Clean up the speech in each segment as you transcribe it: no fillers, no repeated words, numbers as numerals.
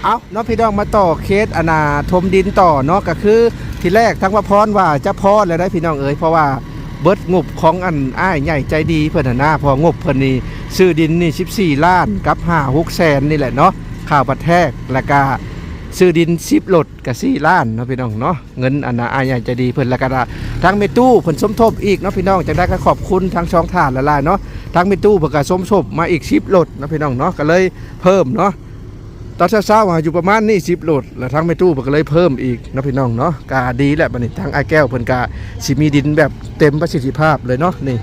เอาเนาะพี่น้องมาต่อเคสอนาถมดินต่อเนาะก็คือทีแรกทั้งว่าพรว่าจะพอแล้วได้พี่น้องเอ๋ยเพราะว่าเบิดงบของอันอ้ายใหญ่ใจดีเพิ่นน่ะพองบเพิ่นนี่ซื้อดินนี่14ล้านกับ5-6แสนนี่แหละเนาะข้าวปัดแทกแล้วก็ซื้อดิน10รถก็4ล้านเนาะพี่น้องเนาะเงินอันน่ะอ้ายใหญ่ใจดีเพิ่นแล้วก็ทั้งเมตู้เพิ่นสมทบอีกเนาะพี่น้องจังได้ก็ขอบคุณทั้งช่องทานละลายเนาะทั้งเมตู้เพิ่นก็สมทบมาอีก10รถเนาะพี่น้องเนาะก็เลยเพิ่มเนาะตอนเช้าๆอยู่ประมาณนี้10โหลดแล้วทั้งไม่ตู้เพิ่นก็เลยเพิ่มอีกนะพี่น้องเนาะกาดีแหละบัดนี้ทั้งไอ้แก้วเพิ่นกาสิมีดินแบบเต็มประสิทธิภาพเลยเนาะนี่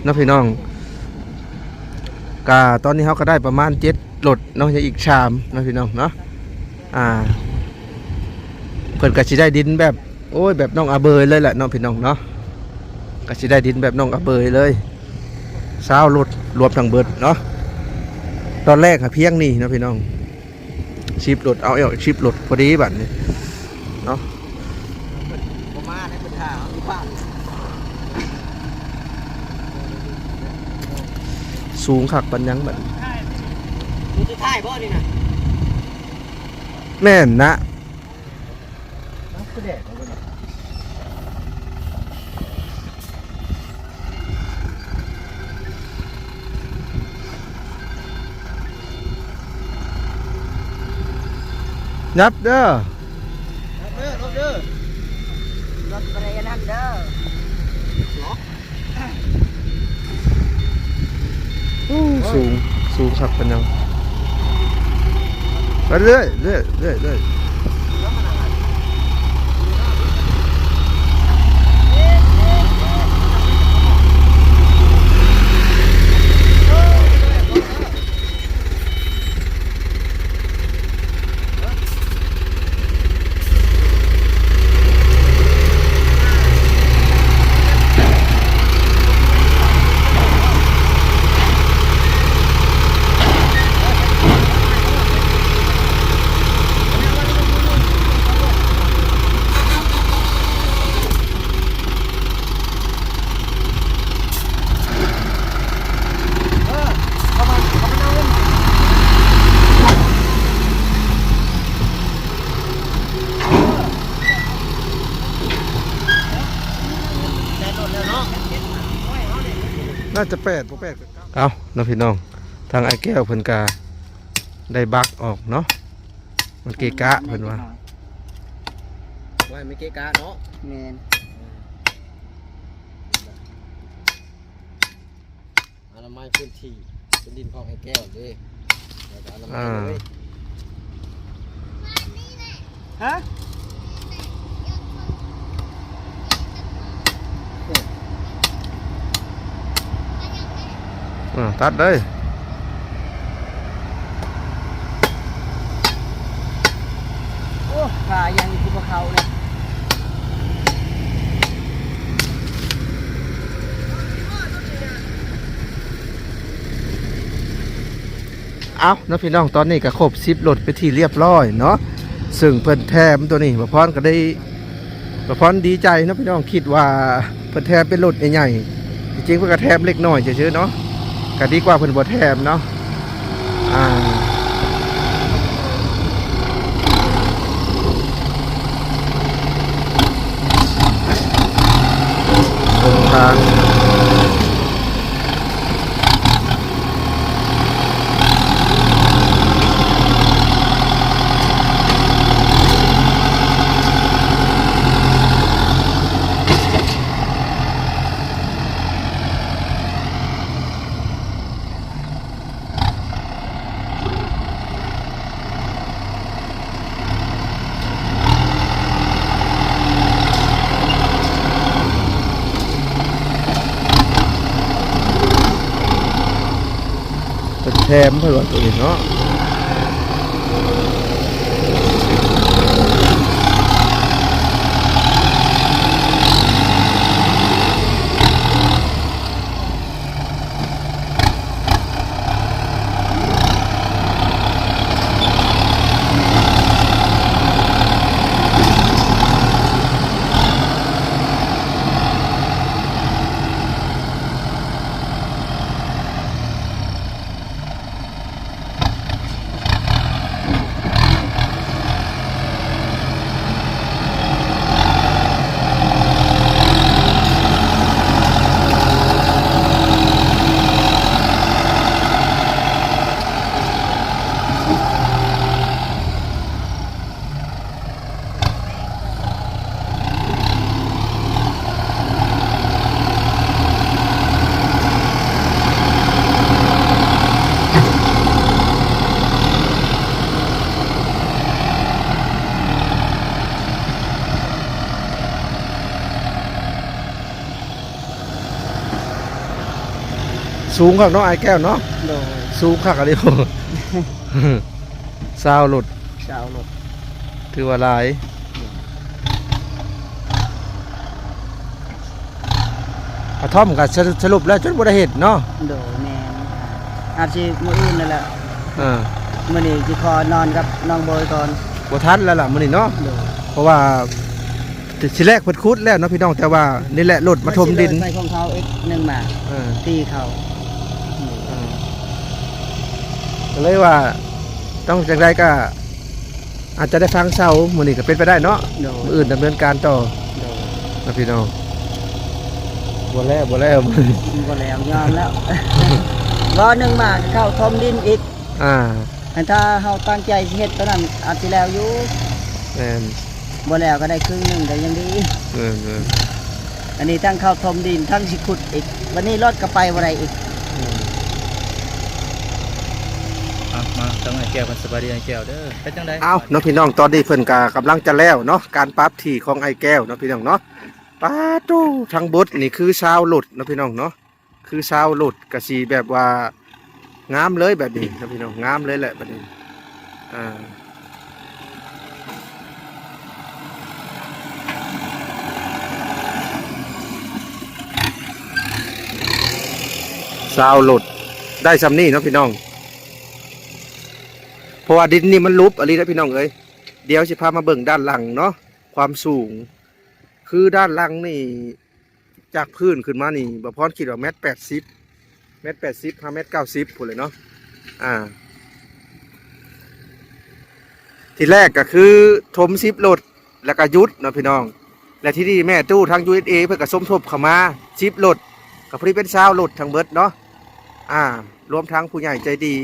นะพี่น้องกาตอนนี้เขาก็ได้ประมาณ7โหลดเนาะยังอีกชามนะพี่น้องเนาะเพิ่นก็สิได้ดินแบบโอ้ยแบบน้องอาเบยเลยแหละเนาะพี่น้องเนาะก็สิได้ดินแบบน้องอาเบยเลย20โหลดรวมทั้งเบิดเนาะตอนแรกเพียงนี่นะพี่น้องชิปรถเอาชิปรถพอดีบัดนี้เนาะสูงขักปัญญังบัดมันจะถ่ายบ่นี่นะแม่นนะนับเด้อรถอะไรนั่นเด้อสูงขักปัญญังไปเรื่อยน่าจะ8เอาเนาะพี่น้องทางไอ้แก้วเพิ่นกาได้บักออกเนาะมันเกะกะเพิ่นว่าไม่เกะกะเนาะแม่นอนามัยพื้นที่เป็นดินของไอ้แก้วเด้อนามัยเลยฮะตัดเลยโอ้ขายังอยู่บนเขาเลยเอานะพี่น้องตอนนี้ก็ครบ10โหลดไปที่เรียบร้อยเนาะซึ่งเพิ่นแถมตัวนี้บ่พรก็ได้บ่พรดีใจนะพี่น้องคิดว่าเพิ่นแถมเป็นโหลดใหญ่ๆจริงๆเพิ่นก็แถมเล็กน้อยเฉยๆเนาะก็ดีกว่าเพิ่นบ่แถมเนาะทางแถมเพื่อตัวเองเนาะ สูงคักเนาะไอ้แก้วเนาะ โดย สูงคักอะไรโห ซาวหลุด ชาวรถ ถือว่าหลายกระท่อมก็สรุปแล้วจนบ่ได้เฮ็ดเนาะ โดยแม่นอาชีพมื้ออื่นนั่นแหละ อ่า มื้อนี้สิขอนอนกับน้องโบยก่อน บ่ทันแล้วล่ะมื้อนี้เนาะ โดย เพราะว่าทีแรกเพิ่นขุดแล้วเนาะพี่น้องแต่ว่านี่แหละรถมาถมดิน ไปของเขาอีก1หมา อ่า ตีเขา ก็เลยว่าต้องจังไรก็อาจจะได้ฟังเสามื้อนี้ก็เป็นไปได้เนาะ โดย มื้ออื่นดำเนินการต่อ โดย นะพี่น้องบ่แล้วมื้อนี้ บ่แล้วยอมแล้ว รอ1หมาเข้าทมดินอีก อ่า ถ้าเฮาตั้งใจสิเฮ็ดตอนนั้นอาจสิแล้วอยู่ แม่น บ่แล้วก็ได้ครึ่งหนึงก็ยังดี เออ อันนี้ทั้งเข้าทมดินทั้งสิขุดอีกวันนี้รถก็ไปบ่ได้อีก มาต้องให้แก้วกันสบายดีไอ้แก้วเด้อเป็นจังได๋ เอาเนาะพี่น้องตอนนี้เพิ่นก็กำลังจะแล้วเนาะการปรับที่ของไอ้แก้วเนาะพี่น้องเนาะปาตู้ทางบดนี่คือชาวหลุดเนาะพี่น้องเนาะคือชาวหลุดก็สิแบบว่างามเลยแบบนี้เนาะพี่น้องงามเลยแหละแบบนี้อ่าชาวหลุดได้ซำนี้เนาะพี่น้องเพราะว่าดินนี่มันลุบอะไรนะพี่น้องเอ้ยเดี๋ยวสิพามาเบิ่งด้านหลังเนาะความสูง คือด้านหลังนี่จากพื้นขึ้นมานี่บ่พรคิดว่า1.80 1.80 5.90พุ่นเลยเนาะทีแรกก็คือถม10รถแล้วก็ยุดเนาะพี่น้อง และที่นี่แม่ตู้ทาง USA เพิ่นก็สมทบเข้ามา10รถก็พอดีเป็น20รถทั้งเบิดเนาะรวมทั้งผู้ใหญ่ใจดี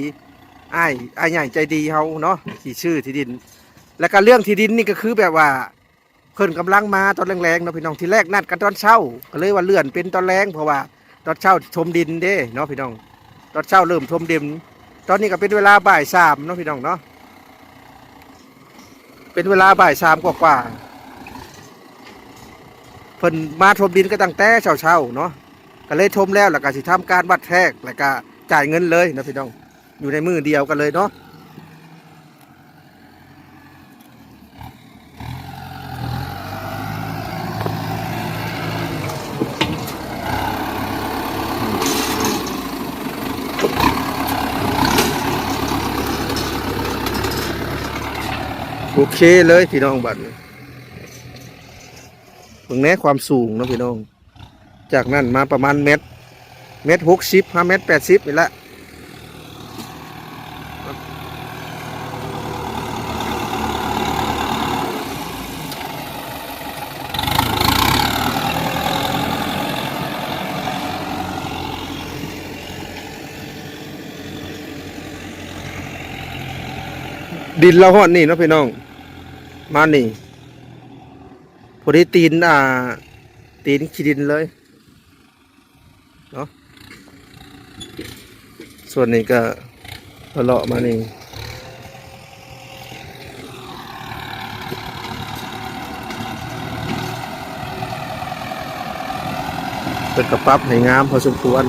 อ้ายใหญ่ใจดีเฮาเนาะที่ชื่อที่ดิน แล้วก็เรื่องที่ดินนี่ก็คือแบบว่าเพิ่นกำลังมาตอนแรงๆเนาะพี่น้องที่แรกนัดกันตอนเช้าก็เลยว่าเลื่อนเป็นตอนแรงเพราะว่าตอนเช้าถมดินเด้เนาะพี่น้องตอนเช้าเริ่มถมดินตอนนี้ก็เป็นเวลาบ่าย3เนาะพี่น้องเนาะเป็นเวลาบ่าย3กว่าๆเพิ่นมาถมดินก็ตั้งแต่เช้าๆเนาะก็เลยถมแล้วก็สิทำการวัดแทรกแล้วก็จ่ายเงินเลยเนาะพี่น้องอยู่ในมือเดียวกันเลยเนาะโอเคเลยพี่น้องบัดนี้เบิ่งแน่ความสูงเนาะพี่น้องจากนั้นมาประมาณเมตร60 5.80 นี่แหละดินเราหอดนี่เนาะพี่น้องมานี่พอดีตีนขี้ดินเลยเนาะส่วนนี้ก็เลาะมานี่เป็นกระปับให้งามพอสมควร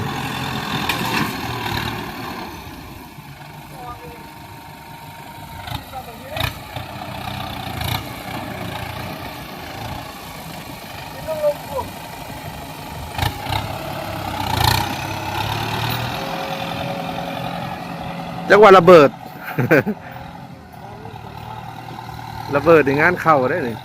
จังหวะระเบิด ระเบิดในงานเข้าได้เลย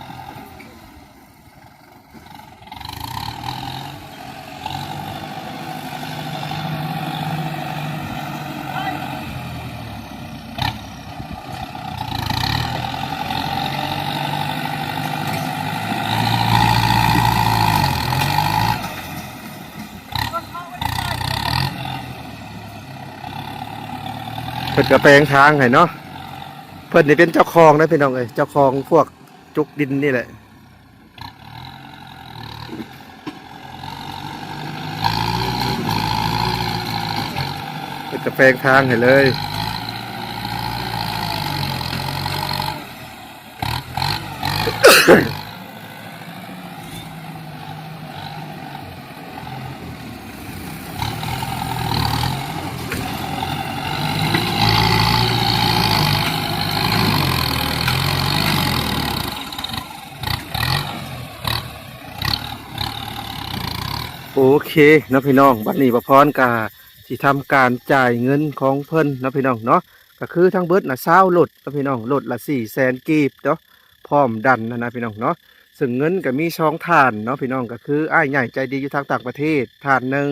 เพิ่นกระแปลงทางให้เนาะเพิ่นนี่เป็นเจ้าของนะพี่น้องเอ้ยเจ้าของพวกจุกดินนี่แหละเพิ่นกระแปลงทางให้เลย โอเคเนาะพี่น้องบัดนี้บ่พรกาสิทำการจ่ายเงินของเพิ่นเนาะพี่น้องเนาะก็คือทั้งเบิดน่ะ20รถเนาะพี่น้องรถละ400,000กีบเนาะพร้อมดันนะพี่น้องเนาะซึ่งเงินก็มี2ทานเนาะพี่น้องก็คืออ้ายใหญ่ใจดีอยู่ทางต่างประเทศทานหนึง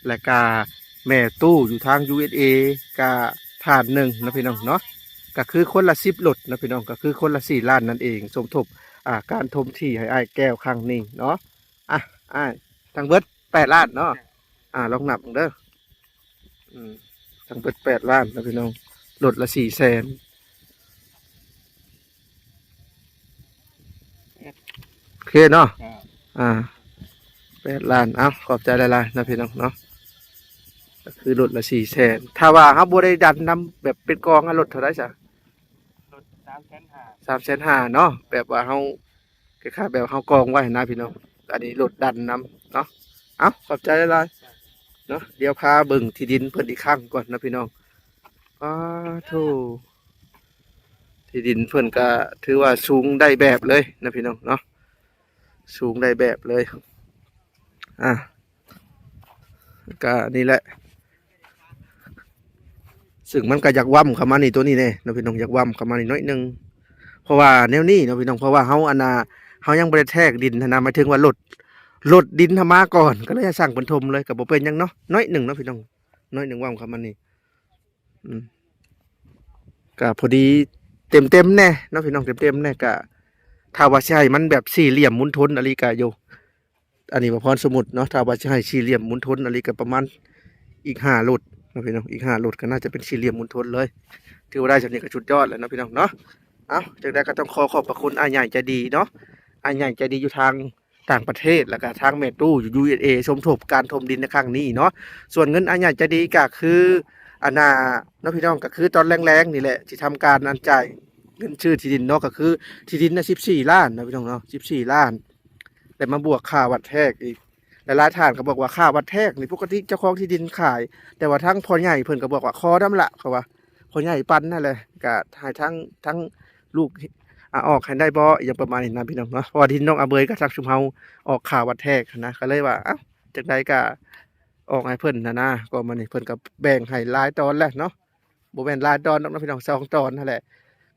และก็แม่ตู้อยู่ทาง USA ก็ทานหนึงเนาะพี่น้องเนาะก็คือคนละ10รถเนาะพี่น้องก็คือคนละ4ล้านนั่นเองสมทบการทมที่ให้อ้ายแก้วครั้งนี้เนาะอ่ะอ้ายทั้งเบิด8 ล้านเนาะลองนับเด้อทั้งเบิด8 ล้านนะพี่น้องลดละ400,000โอเคเนาะ8 ล้านขอบใจหลายๆนะพี่น้องเนาะก็คือลดละ400,000ถ้าว่าเขาบ่ได้ดันนำแบบเป็นกองลดเท่าไรจ้ะรถ350,000เนาะแบบว่าเขาคล้ายๆแบบเขากองไว้นะพี่น้องอันนี้ลดดันนำเนาะขอบใจหลายๆเนาะเดี๋ยวพาเบิ่งที่ดินเพิ่นอีกครั้งก่อนนะพี่น้องโธ่ที่ดินเพิ่นก็ถือว่าสูงได้แบบเลยนะพี่น้องเนาะสูงได้แบบเลยก็นี่แหละซึ่งมันก็อยากว่ำเข้ามานี่ตัวนี้แน่นะพี่น้องอยากว่ำเข้ามานี่น้อยนึงเพราะว่าแนวนี้นะพี่น้องเพราะว่าเฮาเฮายังบ่ได้แทรกดินนะหมายถึงว่าลดดินมาก่อนก็เลยสั่งเป็นทมเลยก็บ่เป็นหยังเนาะน้อยนึงเนาะพี่น้องน้อยนึงว่ำเข้ามานี่ก็พอดีเต็มแน่เนาะพี่น้องเต็มแน่ก็ถ้าว่าใช่มันแบบสี่เหลี่ยมหมุนทนอะไรก็อยู่อันนี้บ่พรสมุดเนาะถ้าว่าใช่สี่เหลี่ยมหมุนทนอะไรก็ประมาณอีก5 โหลดนะพี่น้องอีก5 โหลดก็น่าจะเป็นสี่เหลี่ยมหมุนทนเลยถือว่าได้จำนี้ก็ชุดยอดแล้วนะพี่น้องเนาะจากนั้นก็ต้องขอบพระคุณอาใหญ่ใจดีเนาะอาใหญ่ใจดีอยู่ทางต่างประเทศแล้วก็ทางแม่ตู้อยู่ USA สมทบการถมดินในครั้งนี้เนาะส่วนเงินอาใหญ่ใจดีก็คือเนาะพี่น้องก็คือตอนแรงๆนี่แหละที่ทำการอันจ่ายเงินชื่อที่ดินเนาะก็คือที่ดินนะ14 ล้านนะพี่น้องเนาะ14 ล้านแต่มาบวกค่าวัดแทกอีกหลายๆท่านก็บอกว่าค่าวัดแทกนี่ปกติเจ้าของที่ดินขายแต่ว่าทั้งพ่อใหญ่เพิ่นก็บอกว่าคอน้ำละเขาว่าพ่อใหญ่ปันนั่นแหละก็ให้ทั้งลูกออกให้ได้บ่อย่างประมาณนี้นะพี่น้องเนาะเพราะว่าดินน้องอาเบยก็ทักชุมเฮาออกค่าวัดแทกนะก็เลยว่าจังไดก็ออกให้เพิ่นนะก็มันนี่เพิ่นก็แบ่งให้หลายตอนแหละเนาะบ่แม่นหลายตอนน้องพี่น้อง2 ตอนนั่นแหละ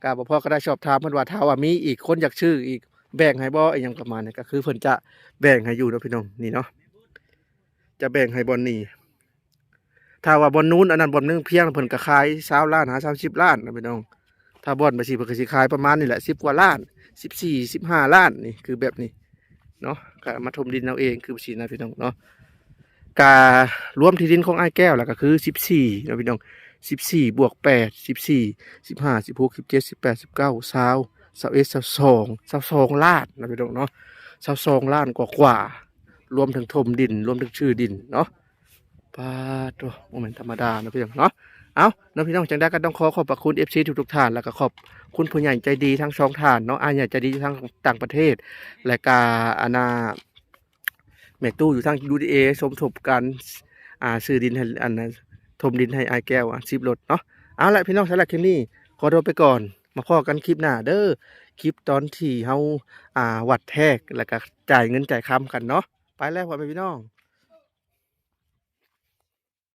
ก็บ่พอก็ได้สอบถามเพิ่นว่าถ้าว่ามีอีกคนอยากชื่ออีกแบ่งให้บ่อย่างประมาณนี้ก็คือเพิ่นจะแบ่งให้อยู่เนาะพี่น้องนี่เนาะจะแบ่งให้บ่อนนี้ถ้าว่าบ่อนนู้นอันนั้นบ่อนนึงเพียงเพิ่นก็ขาย20 ล้าน30 ล้านนะพี่น้องถ้าบ่อนไปสิเพิ่นก็สิขายประมาณนี่แหละ10 กว่าล้าน14 15 ล้านนี่คือแบบนี้เนาะก็มาถมดินเอาเองคือสินะพี่น้องเนาะรวมที่ดินของอ้ายแก้วแล้วก็คือ14นะพี่น้อง14 บวก 8 14 15 16 17 18 19 20 21 22 ล้านนะพี่น้องเนาะ22 ล้านกว่ารวมถึงถมดินรวมถึงชื่อดินเนาะปาตัวโมเมนต์ธรรมดานะพี่น้องเนาะน้องพี่น้องจังได้ก็ต้องขอบพระคุณ FC ทุกท่านแล้วก็ขอบคุณผู้ใหญ่ใจดีทั้ง2 ท่านเนาะอาใหญ่ใจดีทั้งต่างประเทศและก็แม่ตู้อยู่ทาง UDA สมทบกันซื้อดินให้ถมดินให้อ้ายแก้ว10 รถเนาะเอาละพี่น้องสำหรับคลิปนี้ขอตัวไปก่อนมาพอกันคลิปหน้าเด้อคลิปตอนที่เฮาวัดแทกแล้วก็จ่ายเงินจ่ายคำกันเนาะไปแล้วพ่อแม่พี่น้อง